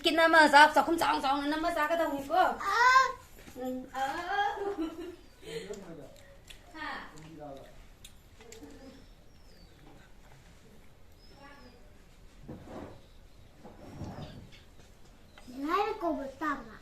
กินน้ำมาซับสองสองน้ำมาซักก็ต้องมีก็Lại cô bị tầm à?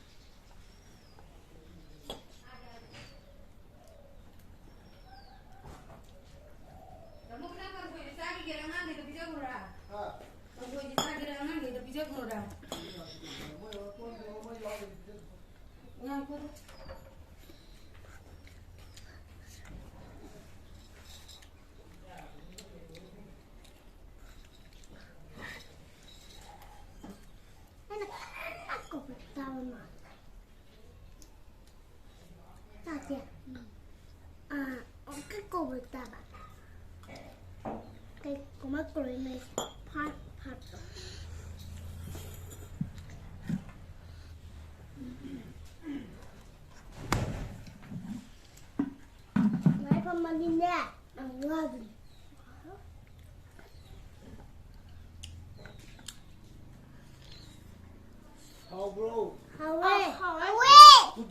Cô bị tầm à? Sao vậy? Cái cô bị tầm à? Cái cô mất cười này phát Mấy con mà đi nè, ăn ngon. Hầu bro. Hầu ơi. Tôi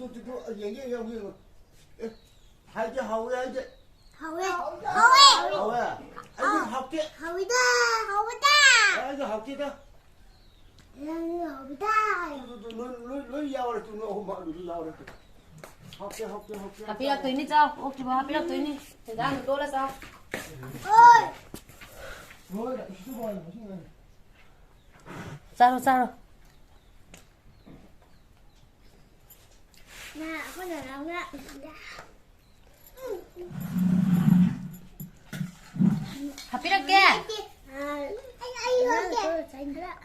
hai chứ hầu ấy chứ. Hầu ơi. Hầu à? Anh cứ học kia. Hầu ta. Anh cứ học kia đó. Hầu ta. Lối dao là tôi nó mà lối dao là học kia. Happy là tuổi ní sao? Ok bà happy là tuổi ní. Thời gian của là sao? Ôi. Rồi, đã cứ gọi nó Sao rồi? Nè, con nhỏ nào nè. Happy là kìa. Anh hơn kìa. Tránh ra.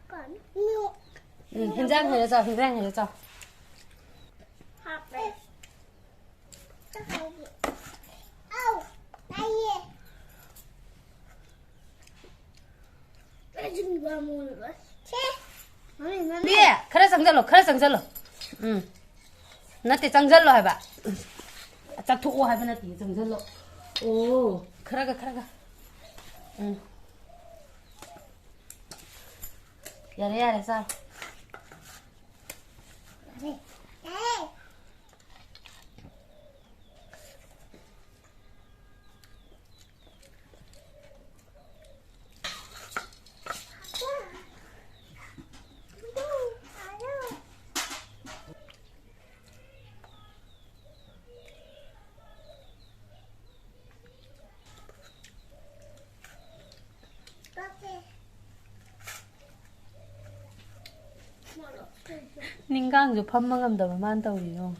Còn nhiều. Hình răng hay là sao? Học đây. Ô, đây gì? Cái gì mà mùi nữa? 네, 그래 상절로. 나한테 상절로 해봐. 짝 두고 해봐 나한테 상절로. 오, 그래가. 응. 야래 쌀. Đây. 닝강 저 밥만 감다 많다 우리요.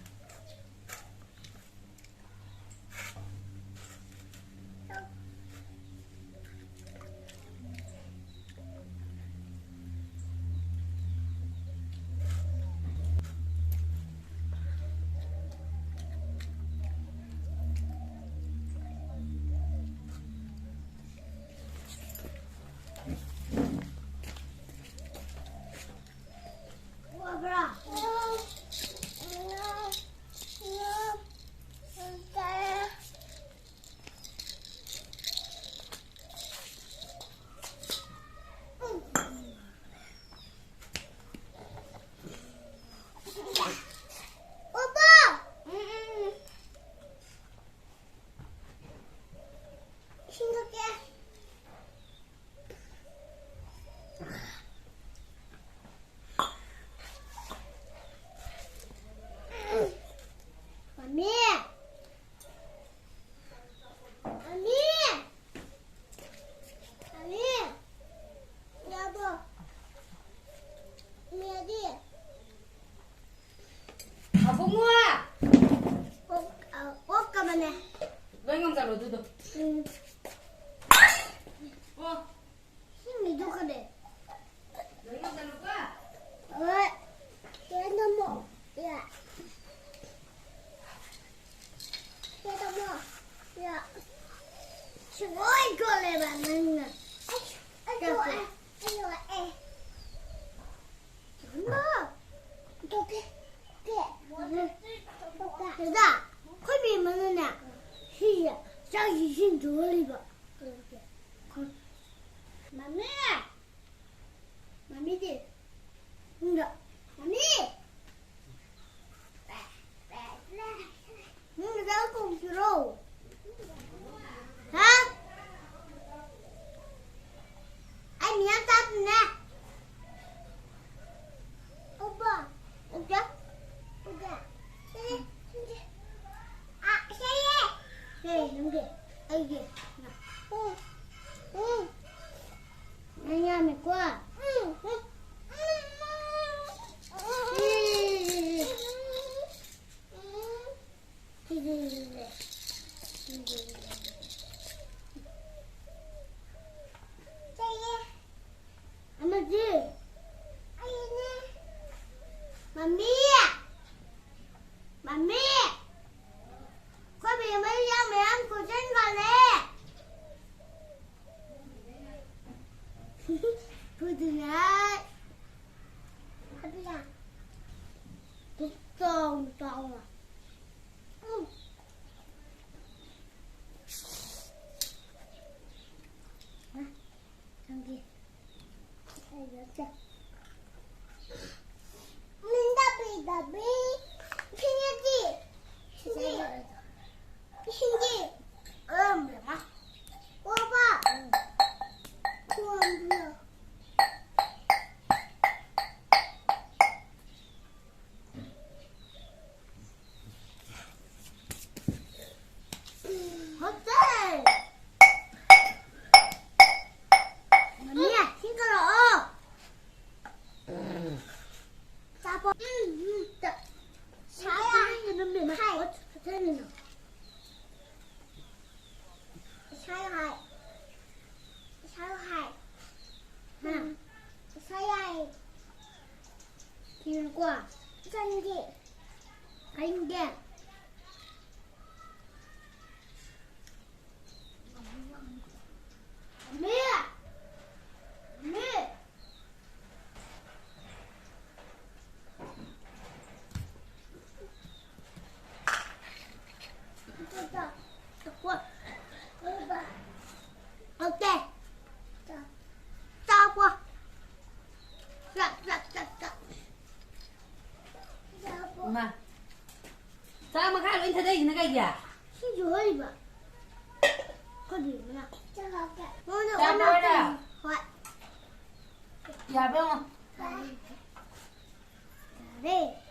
힘이 누가 그래? 야. 야. Ôi cô này bạn mình nè. Anh 자, 콜비 뭐느냐? 희야, 자기 힘 돌리고. 마미야, 마미지. 답이 생겼지? 생기 와봐 그럼 불러 어때? 언니야 시끄러워 사보 사야해 길과 산기 안개 어때? 짜봐. 짜. 엄마. 자, 엄마看轮它的那个呀。 시주얼이 봐. 거기 뭐야? 짜갈게. 오늘 짜보라. 와. 야, 병아. 네.